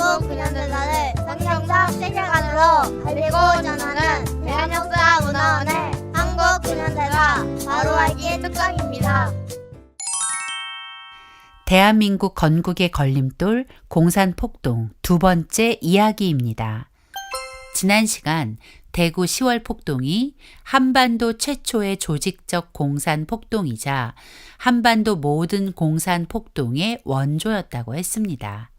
한국 근현대사를 성경적 세계관으로 알리고 전하는 대한역사문화원의 한국 근현대사 바로 알기 특강입니다. 대한민국 건국의 걸림돌 공산폭동 두 번째 이야기입니다. 지난 시간 대구 10월 폭동이 한반도 최초의 조직적 공산폭동이자 한반도 모든 공산폭동의 원조였다고 했습니다.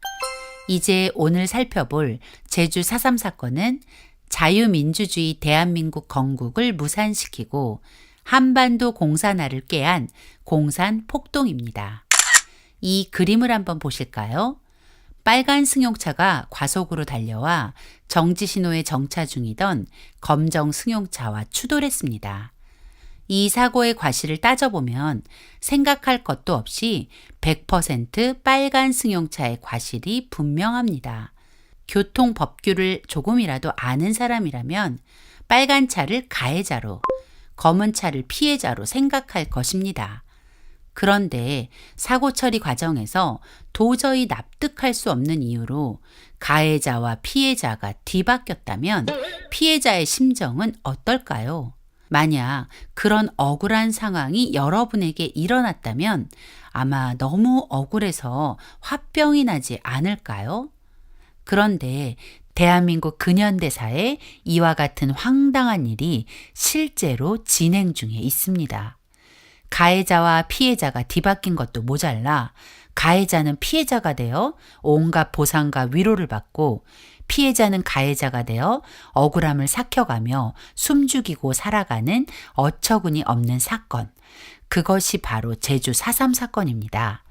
이제 오늘 살펴볼 제주 4.3 사건은 자유민주주의 대한민국 건국을 무산시키고 한반도 공산화를 꾀한 공산폭동입니다. 이 그림을 한번 보실까요? 빨간 승용차가 과속으로 달려와 정지신호에 정차 중이던 검정 승용차와 추돌했습니다. 이 사고의 과실을 따져보면 생각할 것도 없이 100% 빨간 승용차의 과실이 분명합니다. 교통법규를 조금이라도 아는 사람이라면 빨간 차를 가해자로, 검은 차를 피해자로 생각할 것입니다. 그런데 사고 처리 과정에서 도저히 납득할 수 없는 이유로 가해자와 피해자가 뒤바뀌었다면 피해자의 심정은 어떨까요? 만약 그런 억울한 상황이 여러분에게 일어났다면 아마 너무 억울해서 화병이 나지 않을까요? 그런데 대한민국 근현대사에 이와 같은 황당한 일이 실제로 진행 중에 있습니다. 가해자와 피해자가 뒤바뀐 것도 모자라 가해자는 피해자가 되어 온갖 보상과 위로를 받고 피해자는 가해자가 되어 억울함을 삭혀가며 숨죽이고 살아가는 어처구니 없는 사건. 그것이 바로 제주 4.3 사건입니다.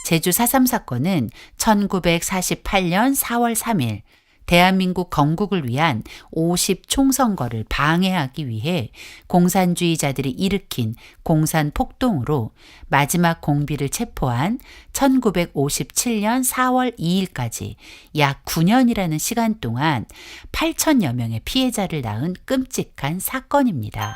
제주 4.3 사건은 1948년 4월 3일 대한민국 건국을 위한 50총선거를 방해하기 위해 공산주의자들이 일으킨 공산폭동으로 마지막 공비를 체포한 1957년 4월 2일까지 약 9년이라는 시간 동안 8천여 명의 피해자를 낳은 끔찍한 사건입니다.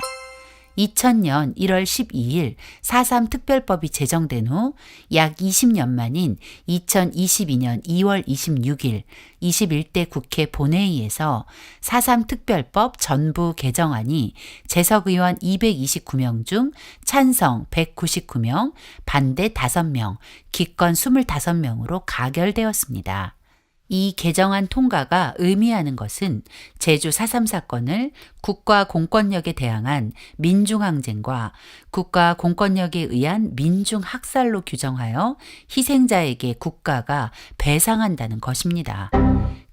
2000년 1월 12일 4.3 특별법이 제정된 후 약 20년 만인 2022년 2월 26일 21대 국회 본회의에서 4.3 특별법 전부 개정안이 재석의원 229명 중 찬성 199명, 반대 5명, 기권 25명으로 가결되었습니다. 이 개정안 통과가 의미하는 것은 제주 4.3 사건을 국가 공권력에 대항한 민중항쟁과 국가 공권력에 의한 민중학살로 규정하여 희생자에게 국가가 배상한다는 것입니다.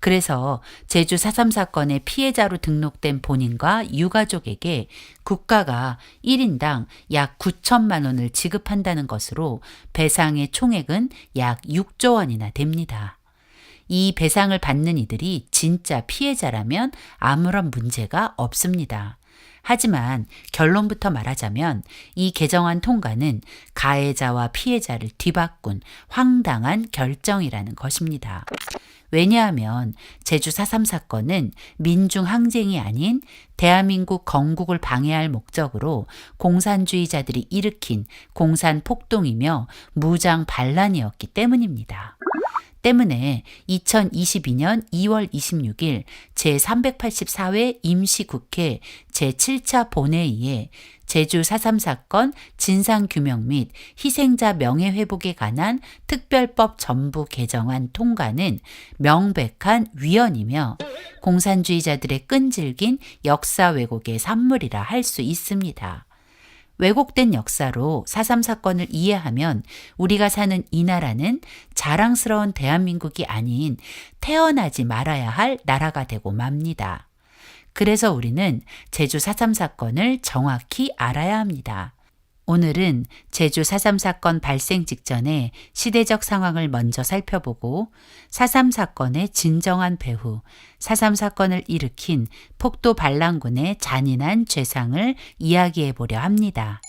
그래서 제주 4.3 사건의 피해자로 등록된 본인과 유가족에게 국가가 1인당 약 9천만 원을 지급한다는 것으로 배상의 총액은 약 6조 원이나 됩니다. 이 배상을 받는 이들이 진짜 피해자라면 아무런 문제가 없습니다. 하지만 결론부터 말하자면 이 개정안 통과는 가해자와 피해자를 뒤바꾼 황당한 결정이라는 것입니다. 왜냐하면 제주 4.3 사건은 민중항쟁이 아닌 대한민국 건국을 방해할 목적으로 공산주의자들이 일으킨 공산폭동이며 무장 반란이었기 때문입니다. 때문에 2022년 2월 26일 제384회 임시국회 제7차 본회의에 제주 4.3 사건 진상규명 및 희생자 명예회복에 관한 특별법 전부 개정안 통과는 명백한 위헌이며 공산주의자들의 끈질긴 역사 왜곡의 산물이라 할 수 있습니다. 왜곡된 역사로 4.3 사건을 이해하면 우리가 사는 이 나라는 자랑스러운 대한민국이 아닌 태어나지 말아야 할 나라가 되고 맙니다. 그래서 우리는 제주 4.3 사건을 정확히 알아야 합니다. 오늘은 제주 4.3 사건 발생 직전의 시대적 상황을 먼저 살펴보고 4.3 사건의 진정한 배후, 4.3 사건을 일으킨 폭도 반란군의 잔인한 죄상을 이야기해 보려 합니다.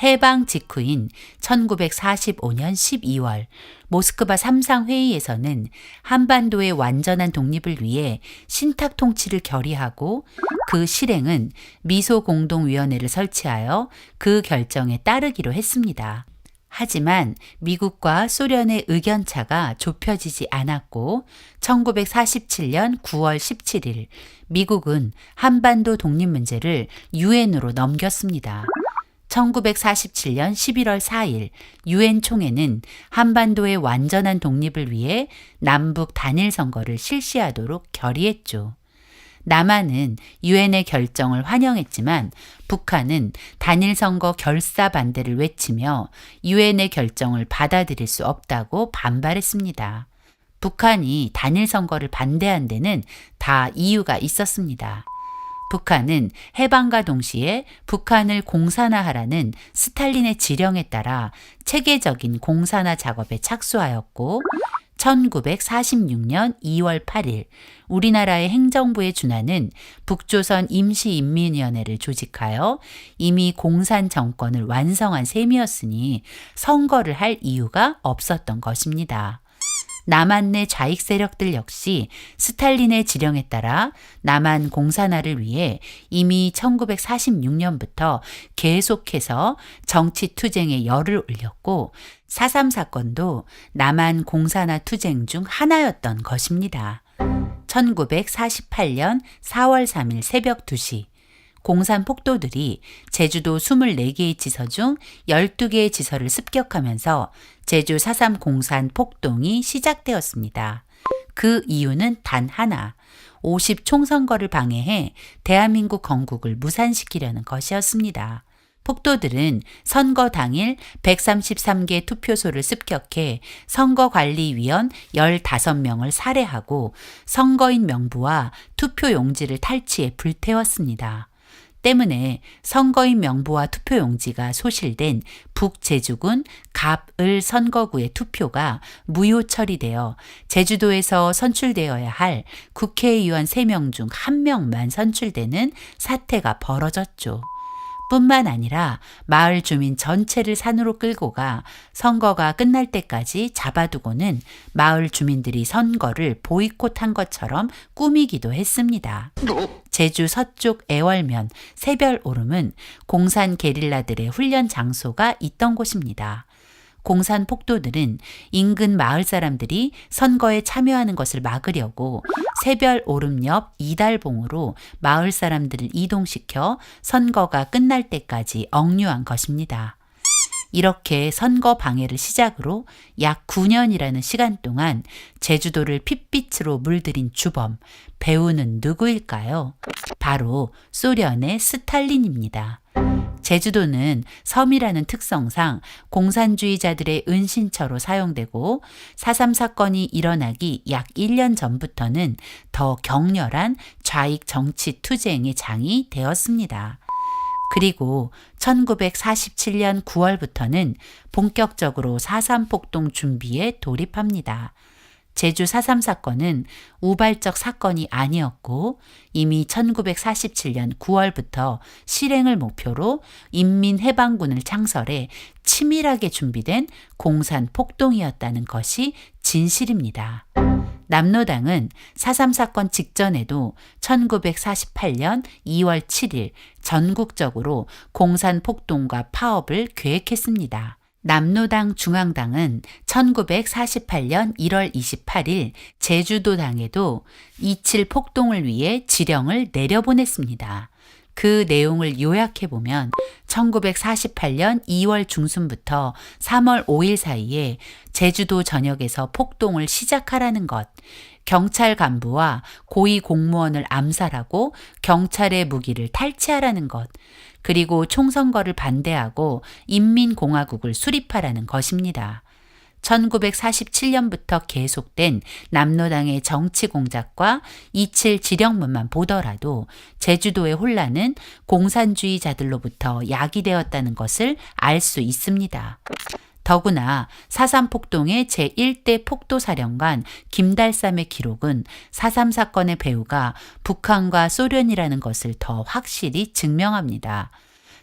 해방 직후인 1945년 12월 모스크바 3상 회의에서는 한반도의 완전한 독립을 위해 신탁 통치를 결의하고 그 실행은 미소공동위원회를 설치하여 그 결정에 따르기로 했습니다. 하지만 미국과 소련의 의견차가 좁혀지지 않았고 1947년 9월 17일 미국은 한반도 독립 문제를 유엔으로 넘겼습니다. 1947년 11월 4일 유엔 총회는 한반도의 완전한 독립을 위해 남북 단일 선거를 실시하도록 결의했죠. 남한은 유엔의 결정을 환영했지만 북한은 단일 선거 결사 반대를 외치며 유엔의 결정을 받아들일 수 없다고 반발했습니다. 북한이 단일 선거를 반대한 데는 다 이유가 있었습니다. 북한은 해방과 동시에 북한을 공산화하라는 스탈린의 지령에 따라 체계적인 공산화 작업에 착수하였고 1946년 2월 8일 우리나라의 행정부에 준하는 북조선 임시인민위원회를 조직하여 이미 공산 정권을 완성한 셈이었으니 선거를 할 이유가 없었던 것입니다. 남한 내 좌익 세력들 역시 스탈린의 지령에 따라 남한 공산화를 위해 이미 1946년부터 계속해서 정치 투쟁에 열을 올렸고 4.3 사건도 남한 공산화 투쟁 중 하나였던 것입니다. 1948년 4월 3일 새벽 2시 공산 폭도들이 제주도 24개의 지서 중 12개의 지서를 습격하면서 제주 4.3 공산 폭동이 시작되었습니다. 그 이유는 단 하나, 50 총선거를 방해해 대한민국 건국을 무산시키려는 것이었습니다. 폭도들은 선거 당일 133개 투표소를 습격해 선거관리위원 15명을 살해하고 선거인 명부와 투표용지를 탈취해 불태웠습니다. 때문에 선거인 명부와 투표용지가 소실된 북제주군 갑을 선거구의 투표가 무효 처리되어 제주도에서 선출되어야 할 국회의원 3명 중 1명만 선출되는 사태가 벌어졌죠. 뿐만 아니라 마을 주민 전체를 산으로 끌고 가 선거가 끝날 때까지 잡아두고는 마을 주민들이 선거를 보이콧한 것처럼 꾸미기도 했습니다. 제주 서쪽 애월면 새별오름은 공산 게릴라들의 훈련 장소가 있던 곳입니다. 공산 폭도들은 인근 마을 사람들이 선거에 참여하는 것을 막으려고 새별 오름 옆 이달봉으로 마을 사람들을 이동시켜 선거가 끝날 때까지 억류한 것입니다. 이렇게 선거 방해를 시작으로 약 9년이라는 시간 동안 제주도를 핏빛으로 물들인 주범, 배우는 누구일까요? 바로 소련의 스탈린입니다. 제주도는 섬이라는 특성상 공산주의자들의 은신처로 사용되고 4.3 사건이 일어나기 약 1년 전부터는 더 격렬한 좌익 정치 투쟁의 장이 되었습니다. 그리고 1947년 9월부터는 본격적으로 4.3 폭동 준비에 돌입합니다. 제주 4.3 사건은 우발적 사건이 아니었고 이미 1947년 9월부터 실행을 목표로 인민해방군을 창설해 치밀하게 준비된 공산 폭동이었다는 것이 진실입니다. 남로당은 4.3 사건 직전에도 1948년 2월 7일 전국적으로 공산 폭동과 파업을 계획했습니다. 남로당 중앙당은 1948년 1월 28일 제주도당에도 27 폭동을 위해 지령을 내려보냈습니다. 그 내용을 요약해보면 1948년 2월 중순부터 3월 5일 사이에 제주도 전역에서 폭동을 시작하라는 것, 경찰 간부와 고위 공무원을 암살하고 경찰의 무기를 탈취하라는 것, 그리고 총선거를 반대하고 인민공화국을 수립하라는 것입니다. 1947년부터 계속된 남로당의 정치 공작과 27 지령문만 보더라도 제주도의 혼란은 공산주의자들로부터 야기되었다는 것을 알 수 있습니다. 더구나 4.3 폭동의 제1대 폭도사령관 김달삼의 기록은 4.3 사건의 배후가 북한과 소련이라는 것을 더 확실히 증명합니다.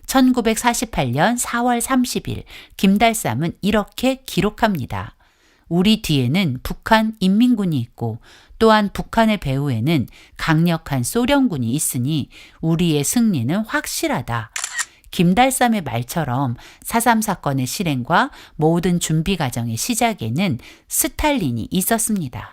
1948년 4월 30일 김달삼은 이렇게 기록합니다. 우리 뒤에는 북한 인민군이 있고 또한 북한의 배후에는 강력한 소련군이 있으니 우리의 승리는 확실하다. 김달삼의 말처럼 4.3 사건의 실행과 모든 준비 과정의 시작에는 스탈린이 있었습니다.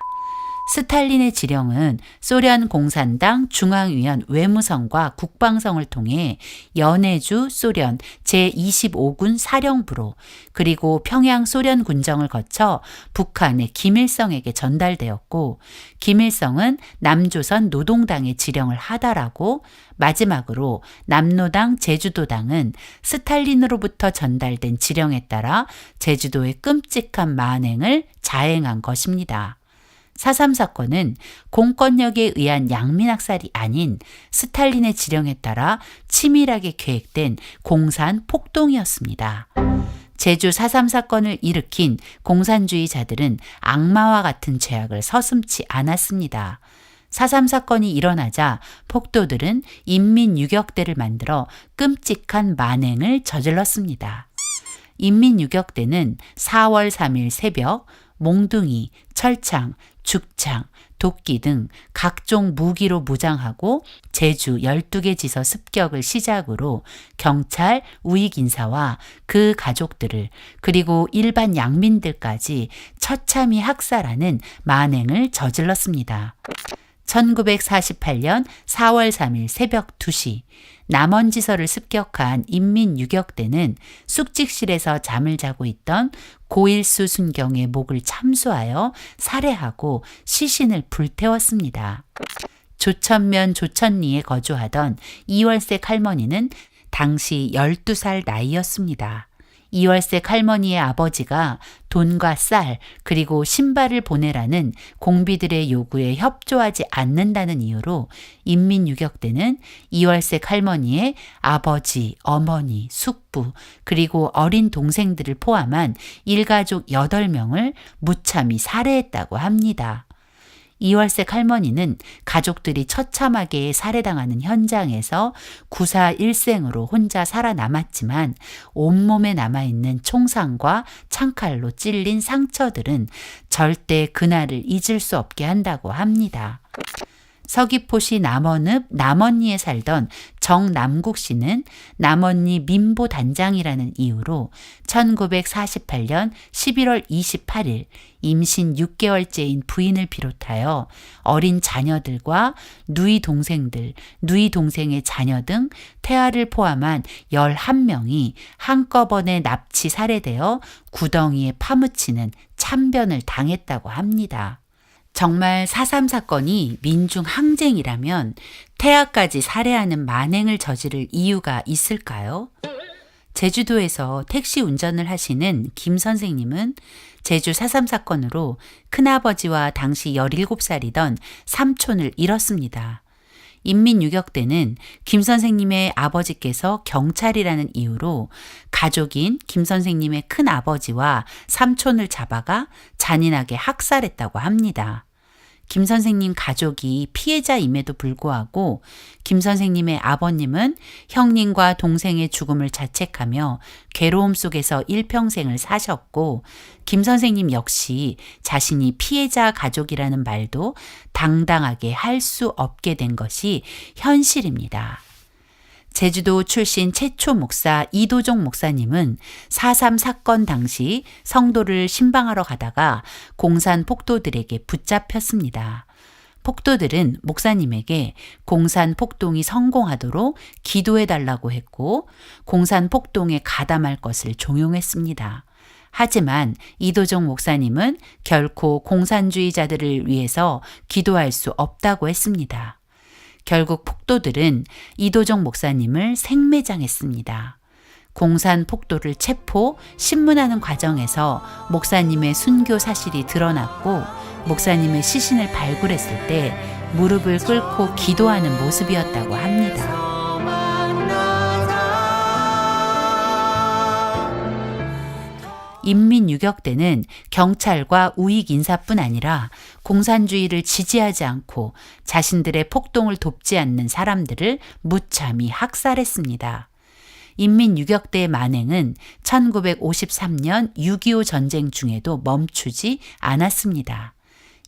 스탈린의 지령은 소련 공산당 중앙위원 외무성과 국방성을 통해 연해주 소련 제25군 사령부로 그리고 평양 소련 군정을 거쳐 북한의 김일성에게 전달되었고, 김일성은 남조선 노동당에 지령을 하달하고, 마지막으로 남노당 제주도당은 스탈린으로부터 전달된 지령에 따라 제주도의 끔찍한 만행을 자행한 것입니다. 4.3 사건은 공권력에 의한 양민학살이 아닌 스탈린의 지령에 따라 치밀하게 계획된 공산 폭동이었습니다. 제주 4.3 사건을 일으킨 공산주의자들은 악마와 같은 죄악을 서슴지 않았습니다. 4.3 사건이 일어나자 폭도들은 인민유격대를 만들어 끔찍한 만행을 저질렀습니다. 인민유격대는 4월 3일 새벽 몽둥이, 철창, 죽창, 도끼 등 각종 무기로 무장하고 제주 12개 지서 습격을 시작으로 경찰, 우익인사와 그 가족들을 그리고 일반 양민들까지 처참히 학살하는 만행을 저질렀습니다. 1948년 4월 3일 새벽 2시 남원지서를 습격한 인민유격대는 숙직실에서 잠을 자고 있던 고일수 순경의 목을 참수하여 살해하고 시신을 불태웠습니다. 조천면 조천리에 거주하던 이월색 할머니는 당시 12살 나이였습니다. 이월색 할머니의 아버지가 돈과 쌀 그리고 신발을 보내라는 공비들의 요구에 협조하지 않는다는 이유로 인민유격대는 이월색 할머니의 아버지, 어머니, 숙부 그리고 어린 동생들을 포함한 일가족 8명을 무참히 살해했다고 합니다. 이월색 할머니는 가족들이 처참하게 살해당하는 현장에서 구사 일생으로 혼자 살아남았지만 온몸에 남아있는 총상과 창칼로 찔린 상처들은 절대 그날을 잊을 수 없게 한다고 합니다. 서귀포시 남원읍 남언리에 살던 정남국 씨는 남언리 민보단장이라는 이유로 1948년 11월 28일 임신 6개월째인 부인을 비롯하여 어린 자녀들과 누이 동생들, 누이 동생의 자녀 등 태아를 포함한 11명이 한꺼번에 납치 살해되어 구덩이에 파묻히는 참변을 당했다고 합니다. 정말 4.3 사건이 민중 항쟁이라면 태아까지 살해하는 만행을 저지를 이유가 있을까요? 제주도에서 택시 운전을 하시는 김 선생님은 제주 4.3 사건으로 큰아버지와 당시 17살이던 삼촌을 잃었습니다. 인민유격대는 김 선생님의 아버지께서 경찰이라는 이유로 가족인 김 선생님의 큰아버지와 삼촌을 잡아가 잔인하게 학살했다고 합니다. 김 선생님 가족이 피해자임에도 불구하고 김 선생님의 아버님은 형님과 동생의 죽음을 자책하며 괴로움 속에서 일평생을 사셨고, 김 선생님 역시 자신이 피해자 가족이라는 말도 당당하게 할 수 없게 된 것이 현실입니다. 제주도 출신 최초 목사 이도종 목사님은 4.3 사건 당시 성도를 신방하러 가다가 공산 폭도들에게 붙잡혔습니다. 폭도들은 목사님에게 공산 폭동이 성공하도록 기도해달라고 했고 공산 폭동에 가담할 것을 종용했습니다. 하지만 이도종 목사님은 결코 공산주의자들을 위해서 기도할 수 없다고 했습니다. 결국 폭도들은 이도종 목사님을 생매장했습니다. 공산 폭도를 체포, 신문하는 과정에서 목사님의 순교 사실이 드러났고 목사님의 시신을 발굴했을 때 무릎을 꿇고 기도하는 모습이었다고 합니다. 인민유격대는 경찰과 우익인사뿐 아니라 공산주의를 지지하지 않고 자신들의 폭동을 돕지 않는 사람들을 무참히 학살했습니다. 인민유격대의 만행은 1953년 6.25 전쟁 중에도 멈추지 않았습니다.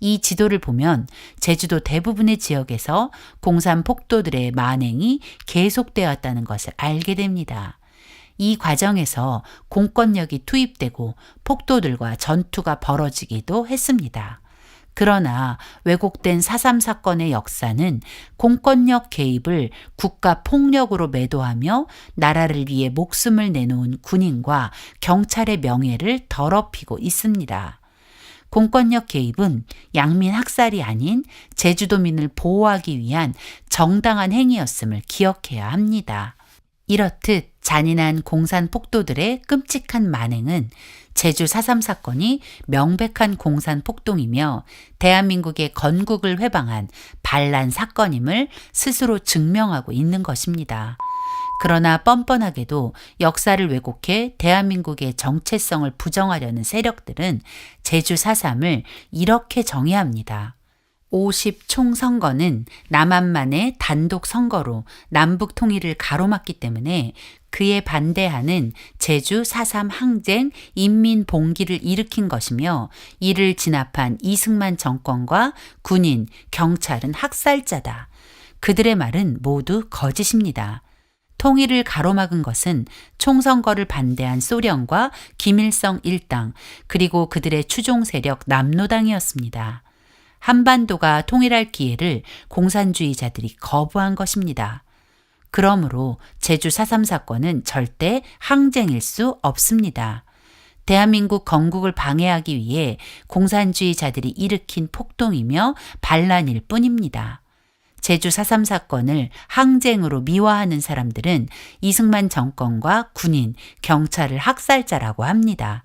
이 지도를 보면 제주도 대부분의 지역에서 공산 폭도들의 만행이 계속되었다는 것을 알게 됩니다. 이 과정에서 공권력이 투입되고 폭도들과 전투가 벌어지기도 했습니다. 그러나 왜곡된 4.3 사건의 역사는 공권력 개입을 국가 폭력으로 매도하며 나라를 위해 목숨을 내놓은 군인과 경찰의 명예를 더럽히고 있습니다. 공권력 개입은 양민 학살이 아닌 제주도민을 보호하기 위한 정당한 행위였음을 기억해야 합니다. 이렇듯 잔인한 공산 폭도들의 끔찍한 만행은 제주 4.3 사건이 명백한 공산 폭동이며 대한민국의 건국을 회방한 반란 사건임을 스스로 증명하고 있는 것입니다. 그러나 뻔뻔하게도 역사를 왜곡해 대한민국의 정체성을 부정하려는 세력들은 제주 4.3을 이렇게 정의합니다. 50 총선거는 남한만의 단독 선거로 남북 통일을 가로막기 때문에 그에 반대하는 제주 4.3 항쟁 인민 봉기를 일으킨 것이며 이를 진압한 이승만 정권과 군인, 경찰은 학살자다. 그들의 말은 모두 거짓입니다. 통일을 가로막은 것은 총선거를 반대한 소련과 김일성 일당 그리고 그들의 추종 세력 남노당이었습니다. 한반도가 통일할 기회를 공산주의자들이 거부한 것입니다. 그러므로 제주 4.3 사건은 절대 항쟁일 수 없습니다. 대한민국 건국을 방해하기 위해 공산주의자들이 일으킨 폭동이며 반란일 뿐입니다. 제주 4.3 사건을 항쟁으로 미화하는 사람들은 이승만 정권과 군인, 경찰을 학살자라고 합니다.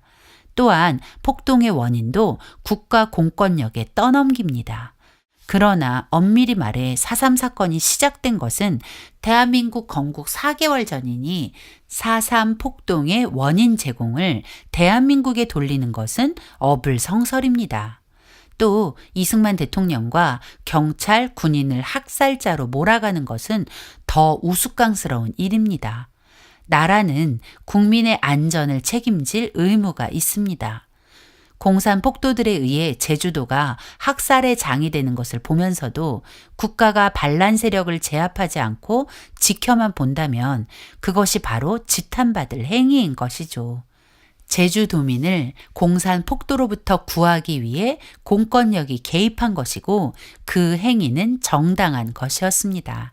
또한 폭동의 원인도 국가 공권력에 떠넘깁니다. 그러나 엄밀히 말해 4.3 사건이 시작된 것은 대한민국 건국 4개월 전이니 4.3 폭동의 원인 제공을 대한민국에 돌리는 것은 어불성설입니다. 또 이승만 대통령과 경찰, 군인을 학살자로 몰아가는 것은 더 우스꽝스러운 일입니다. 나라는 국민의 안전을 책임질 의무가 있습니다. 공산 폭도들에 의해 제주도가 학살의 장이 되는 것을 보면서도 국가가 반란 세력을 제압하지 않고 지켜만 본다면 그것이 바로 지탄받을 행위인 것이죠. 제주도민을 공산 폭도로부터 구하기 위해 공권력이 개입한 것이고 그 행위는 정당한 것이었습니다.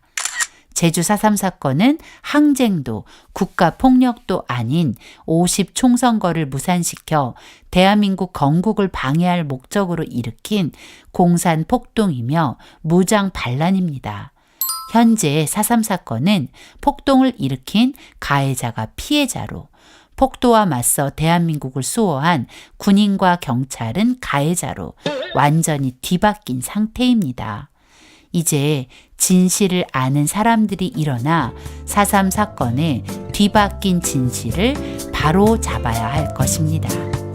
제주 4.3 사건은 항쟁도 국가폭력도 아닌 50 총선거를 무산시켜 대한민국 건국을 방해할 목적으로 일으킨 공산폭동이며 무장 반란입니다. 현재 4.3 사건은 폭동을 일으킨 가해자가 피해자로 폭도와 맞서 대한민국을 수호한 군인과 경찰은 가해자로 완전히 뒤바뀐 상태입니다. 이제 진실을 아는 사람들이 일어나 4.3 사건의 뒤바뀐 진실을 바로 잡아야 할 것입니다.